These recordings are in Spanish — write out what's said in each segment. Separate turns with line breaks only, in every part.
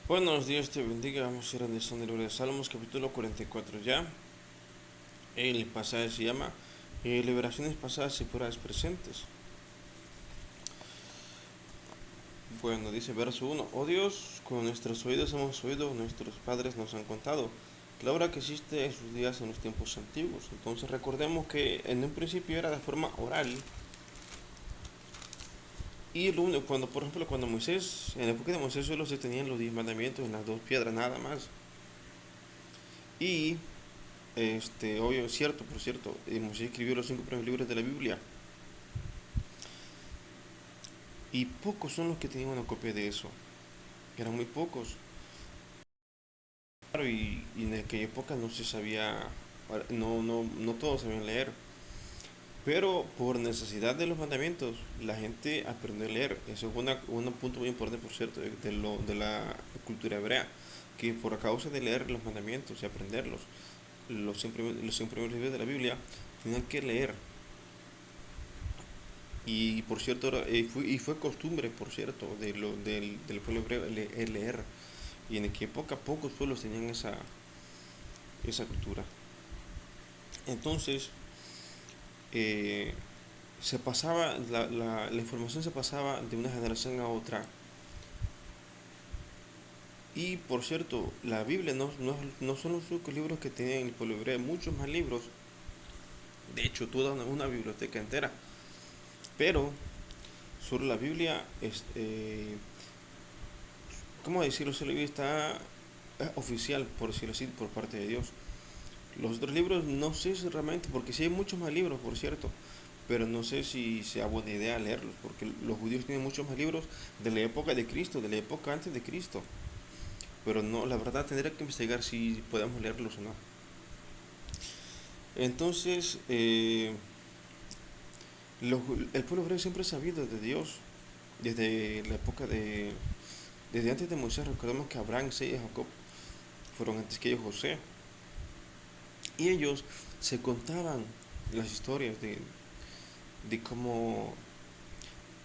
Buenos días, te bendiga. Vamos a ir analizando el libro de Salmos, capítulo 44 ya. El pasaje se llama Liberaciones pasadas y fueras presentes. Bueno, dice verso 1: Oh Dios, con nuestros oídos hemos oído, nuestros padres nos han contado la obra que existe en sus días en los tiempos antiguos. Entonces recordemos que en un principio era de forma oral. Y cuando, por ejemplo, cuando Moisés, en la época de Moisés solo se tenían los 10 mandamientos en las dos piedras, nada más. Y obvio, es cierto, por cierto, Moisés escribió los 5 primeros libros de la Biblia y pocos son los que tenían una copia de eso, eran muy pocos. Claro, y en aquella época no se sabía, no todos sabían leer, pero por necesidad de los mandamientos, la gente aprendió a leer. Eso es un punto muy importante, por cierto, de la cultura hebrea, que por causa de leer los mandamientos y aprenderlos, los 100 primeros libros de la Biblia, tenían que leer. Y por cierto, fue costumbre, por cierto, del pueblo hebreo leer. Y en aquella época pocos pueblos tenían esa cultura. Entonces, eh, la información se pasaba de una generación a otra. Y por cierto, la Biblia no son los únicos libros que tenían el pueblo hebreo, hay muchos más libros. De hecho, toda una biblioteca entera. Pero sobre la Biblia, ¿cómo decirlo? Solo está oficial, por decirlo así, por parte de Dios. Los otros libros no sé si realmente, porque sí hay muchos más libros, por cierto, pero no sé si sea buena idea leerlos, porque los judíos tienen muchos más libros de la época de Cristo, de la época antes de Cristo. Pero no, la verdad tendría que investigar si podemos leerlos o no. Entonces, los- el pueblo hebreo siempre ha sabido de Dios, desde la época desde antes de Moisés. Recordemos que Abraham, Isaac y Jacob fueron antes que ellos José. Y ellos se contaban las historias de cómo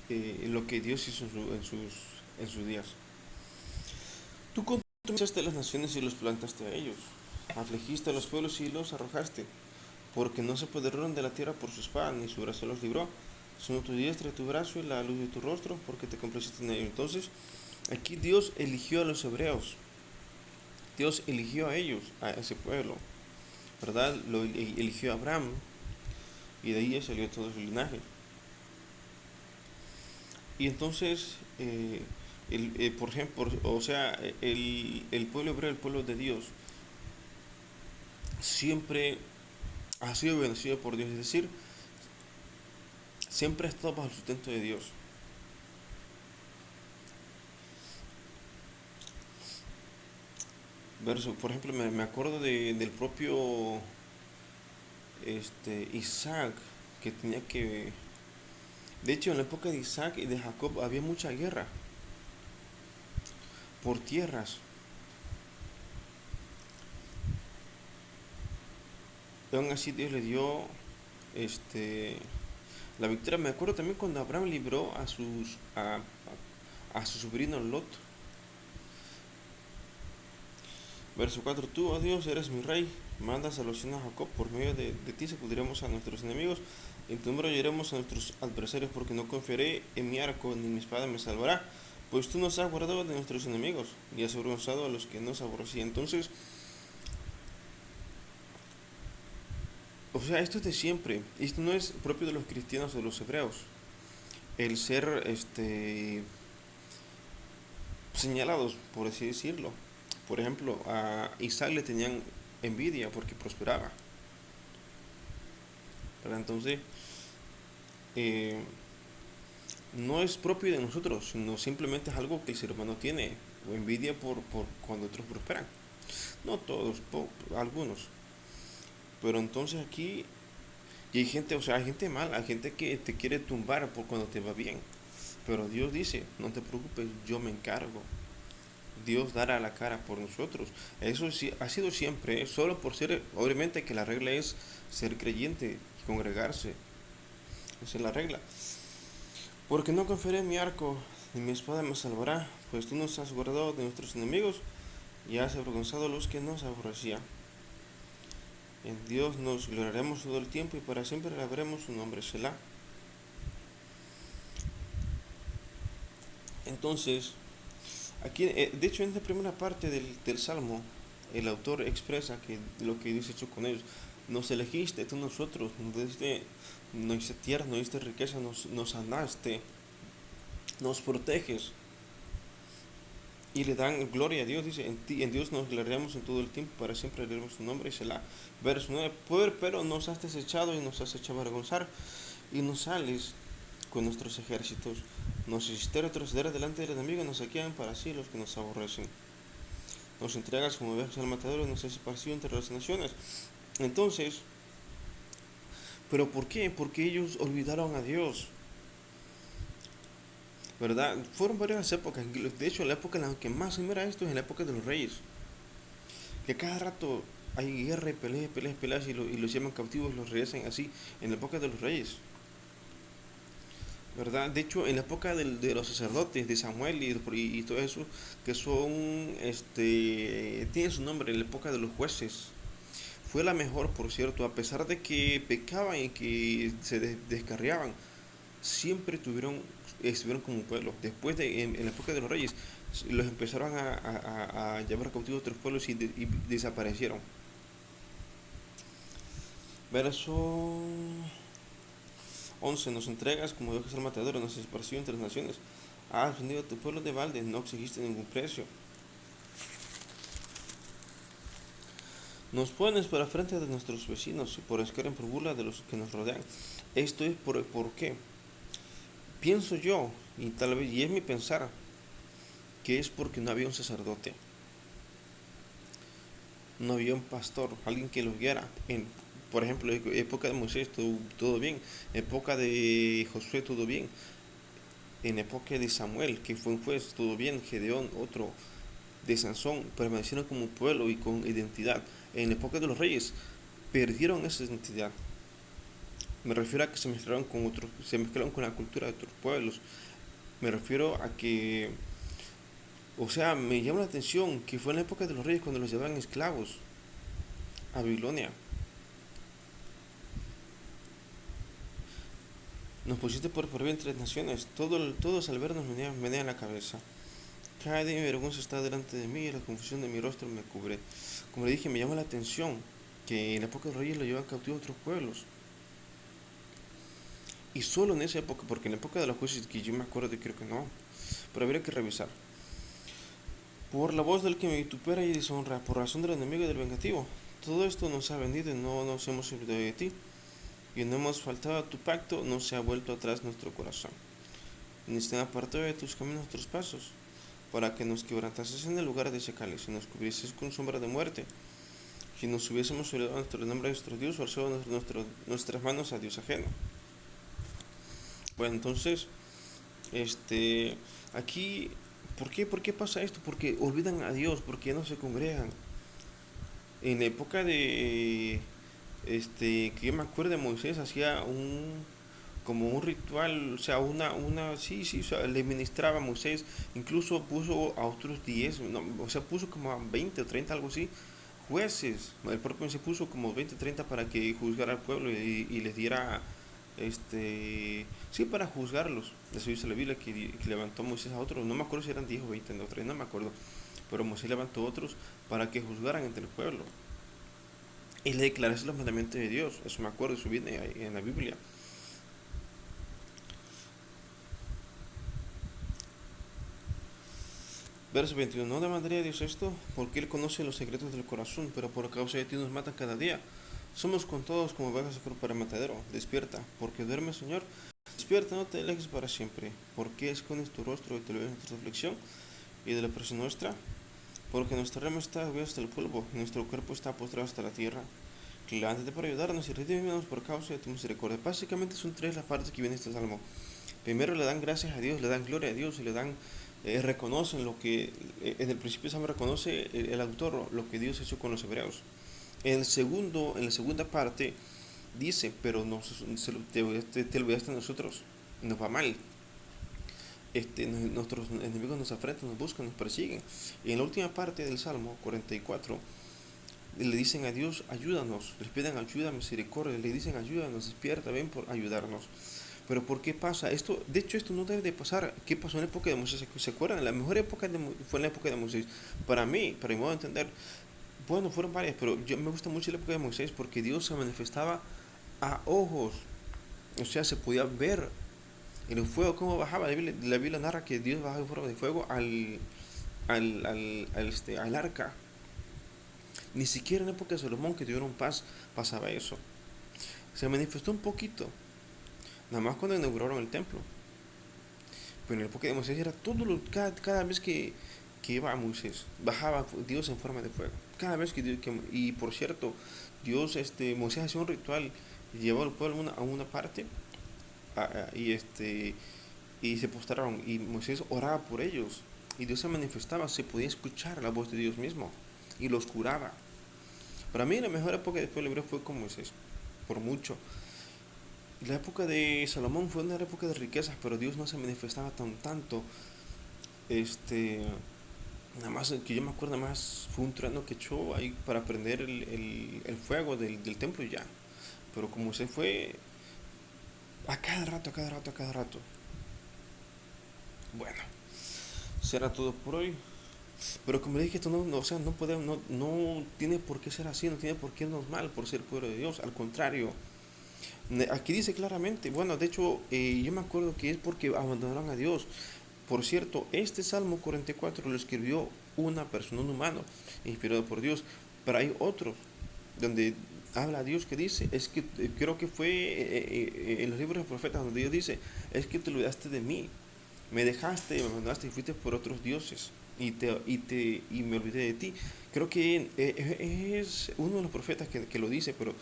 lo que Dios hizo en sus días. Tú conquistaste las naciones y los plantaste a ellos. Afligiste a los pueblos y los arrojaste, porque no se apoderaron de la tierra por su espada, ni su brazo los libró, sino tu diestra y tu brazo y la luz de tu rostro, porque te complaciste en ellos. Entonces, aquí Dios eligió a los hebreos. Dios eligió a ellos, a ese pueblo, ¿verdad? Eligió a Abraham, y de ahí salió todo su linaje. Y entonces, por ejemplo, o sea, el pueblo hebreo, el pueblo de Dios, siempre ha sido bendecido por Dios, es decir, siempre ha estado bajo el sustento de Dios. Verso, por ejemplo, me acuerdo del propio Isaac, que tenía que... De hecho, en la época de Isaac y de Jacob había mucha guerra por tierras. Y aún así Dios le dio este, la victoria. Me acuerdo también cuando Abraham libró a su sobrino Lot. Verso 4: Tú, oh Dios, eres mi rey. Manda salvación a Jacob. Por medio de ti sacudiremos a nuestros enemigos. En tu nombre oyeremos a nuestros adversarios, porque no confiaré en mi arco, ni mi espada me salvará. Pues tú nos has guardado de nuestros enemigos y has avergonzado a los que nos aborrecían. Entonces, o sea, esto es de siempre. Esto no es propio de los cristianos o de los hebreos. El ser señalados, por así decirlo. Por ejemplo, a Isaac le tenían envidia porque prosperaba. ¿Verdad? Entonces, eh, no es propio de nosotros, sino simplemente es algo que el ser humano tiene, o envidia por cuando otros prosperan. No todos, algunos. Pero entonces aquí, y hay gente, o sea, hay gente mala, hay gente que te quiere tumbar por cuando te va bien. Pero Dios dice, no te preocupes, yo me encargo. Dios dará la cara por nosotros. Eso sí, ha sido siempre, solo por ser, obviamente que la regla es ser creyente y congregarse. Esa es la regla. Porque no confiaré en mi arco, y mi espada me salvará, pues tú nos has guardado de nuestros enemigos y has avergonzado a los que nos aborrecían. En Dios nos gloriaremos todo el tiempo y para siempre alabaremos su nombre, Selah. Entonces, aquí, de hecho, en la primera parte del Salmo, el autor expresa que lo que Dios ha hecho con ellos. Nos elegiste tú nosotros, nos diste tierra, nos diste riqueza, nos sanaste, nos proteges. Y le dan gloria a Dios, dice, en Dios nos gloriaremos en todo el tiempo, para siempre leeremos su nombre, y se la verso 9, pero nos has desechado y nos has hecho avergonzar, y nos sales con nuestros ejércitos, nos hiciste retroceder delante del enemigo, y nos saquean para sí los que nos aborrecen. Nos entregas como ovejas al matadero y nos has esparcido entre las naciones. Entonces, ¿pero por qué? Porque ellos olvidaron a Dios, ¿verdad? Fueron varias épocas, de hecho la época en la que más se mira esto es en la época de los reyes, que cada rato hay guerra y peleas, peleas, peleas y los llevan cautivos, los regresan así, en la época de los reyes, ¿verdad? De hecho, en la época de los sacerdotes, de Samuel y todo eso, que son, tiene su nombre, en la época de los jueces, fue la mejor, por cierto, a pesar de que pecaban y que se descarriaban, siempre estuvieron como pueblo. Después en la época de los reyes, los empezaron a llevar cautivos a otros pueblos y desaparecieron. Verso 11. Nos entregas como Dios al matador, nos esparció entre las naciones. Has vendido a tu pueblo de balde, no exigiste ningún precio. Nos pones para frente de nuestros vecinos y por escarnio por burla de los que nos rodean. Esto es por qué. Pienso yo, y tal vez, y es mi pensar, que es porque no había un sacerdote, no había un pastor, alguien que los guiara. Por ejemplo, en época de Moisés todo bien, en época de Josué todo bien, en época de Samuel, que fue un juez, todo bien, Gedeón, otro, de Sansón, permanecieron como un pueblo y con identidad. En la época de los reyes, perdieron esa identidad. Me refiero a que se mezclaron con la cultura de otros pueblos. Me refiero a que, o sea, me llama la atención que fue en la época de los reyes cuando los llevaban esclavos a Babilonia. Nos pusiste por bien entre naciones, todos al vernos menean la cabeza. Cada día mi vergüenza está delante de mí y la confusión de mi rostro me cubre. Como le dije, me llama la atención que en la época de los reyes lo llevan cautivo a otros pueblos. Y solo en esa época, porque en la época de los jueces, que yo me acuerdo, creo que no, pero habría que revisar. Por la voz del que me vitupera y deshonra, por razón del enemigo y del vengativo. Todo esto nos ha vendido y no nos hemos olvidado de ti. Y no hemos faltado a tu pacto, no se ha vuelto atrás nuestro corazón. Ni se han apartado de tus caminos nuestros pasos, para que nos quebrantases en el lugar de ese cáliz y nos cubrieses con sombra de muerte. Si nos hubiésemos olvidado nuestro nombre de nuestro Dios o alzado nuestras manos a Dios ajeno. Bueno, entonces, aquí, ¿por qué pasa esto? Porque olvidan a Dios, porque no se congregan. En la época que yo me acuerdo de Moisés, hacía como un ritual, o sea, sí, o sea, le ministraba a Moisés, incluso puso a otros 10, no, o sea, puso como a 20 o 30, algo así, jueces. El propio Moisés puso como 20 o 30 para que juzgara al pueblo y les diera, sí, para juzgarlos. Eso dice la Biblia, que levantó Moisés a otros, no me acuerdo si eran 10 o 20, no me acuerdo, pero Moisés levantó a otros para que juzgaran entre el pueblo. Y le declarase los mandamientos de Dios, eso me acuerdo, eso viene en la Biblia. Verso 21. No demandaría a Dios esto, porque Él conoce los secretos del corazón, pero por causa de ti nos matan cada día. Somos contados como ovejas para el matadero. Despierta, porque duerme, Señor. Despierta, no te alejes para siempre. ¿Por qué escondes tu rostro y te olvidas de nuestra aflicción y de la presión nuestra? Porque nuestra rama está cubierta hasta el polvo, y nuestro cuerpo está postrado hasta la tierra. Levántate para ayudarnos y redímenos por causa de tu misericordia. Básicamente son tres las partes que viene este salmo. Primero le dan gracias a Dios, le dan gloria a Dios y le dan reconocen lo que en el principio se reconoce el autor lo que Dios hizo con los hebreos. En la segunda parte dice, pero te olvidaste de nosotros, nos va mal. nuestros enemigos nos afrentan, nos buscan, nos persiguen. Y en la última parte del Salmo 44, le dicen a Dios, ayúdanos, les piden ayuda, misericordia, le dicen ayúdanos, despierta, ven por ayudarnos. Pero ¿por qué pasa esto? De hecho, esto no debe de pasar. ¿Qué pasó en la época de Moisés? ¿Se acuerdan? La mejor época fue en la época de Moisés. Para mi modo de entender, bueno, fueron varias, pero yo me gusta mucho la época de Moisés porque Dios se manifestaba a ojos. O sea, se podía ver en el fuego cómo bajaba. La Biblia narra que Dios bajaba en forma de fuego al arca. Ni siquiera en la época de Salomón, que tuvieron paz, pasaba eso. Se manifestó un poquito, nada más cuando inauguraron el templo. Pero en la época de Moisés era cada vez que iba a Moisés, bajaba Dios en forma de fuego. Cada vez y por cierto, Moisés hacía un ritual, llevó al pueblo a una parte y se postraron y Moisés oraba por ellos y Dios se manifestaba, se podía escuchar la voz de Dios mismo y los curaba. Para mí la mejor época del pueblo hebreo fue con Moisés, por mucho. La época de Salomón fue una época de riquezas, pero Dios no se manifestaba tanto. Este, Nada más que yo me acuerdo más fue un trueno que echó ahí para prender el fuego del templo y ya. Pero como se fue a cada rato, a cada rato, a cada rato. Bueno, será todo por hoy. Pero como le dije, esto o sea, no tiene por qué ser así, no tiene por qué irnos mal por ser pueblo de Dios. Al contrario, aquí dice claramente, bueno, de hecho, yo me acuerdo que es porque abandonaron a Dios. Por cierto, este Salmo 44 lo escribió una persona, un humano, inspirado por Dios. Pero hay otros donde habla a Dios que dice, es que creo que fue en los libros de los profetas donde Dios dice, es que te olvidaste de mí, me dejaste, me abandonaste y fuiste por otros dioses y me olvidé de ti. Creo que es uno de los profetas que lo dice, pero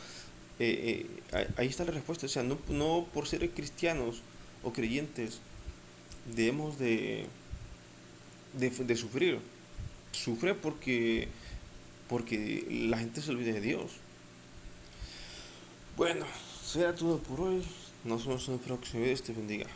ahí está la respuesta. O sea, no por ser cristianos o creyentes debemos de sufrir. Sufre porque la gente se olvida de Dios. Bueno, será todo por hoy. Nos vemos en el próximo video. Te bendiga.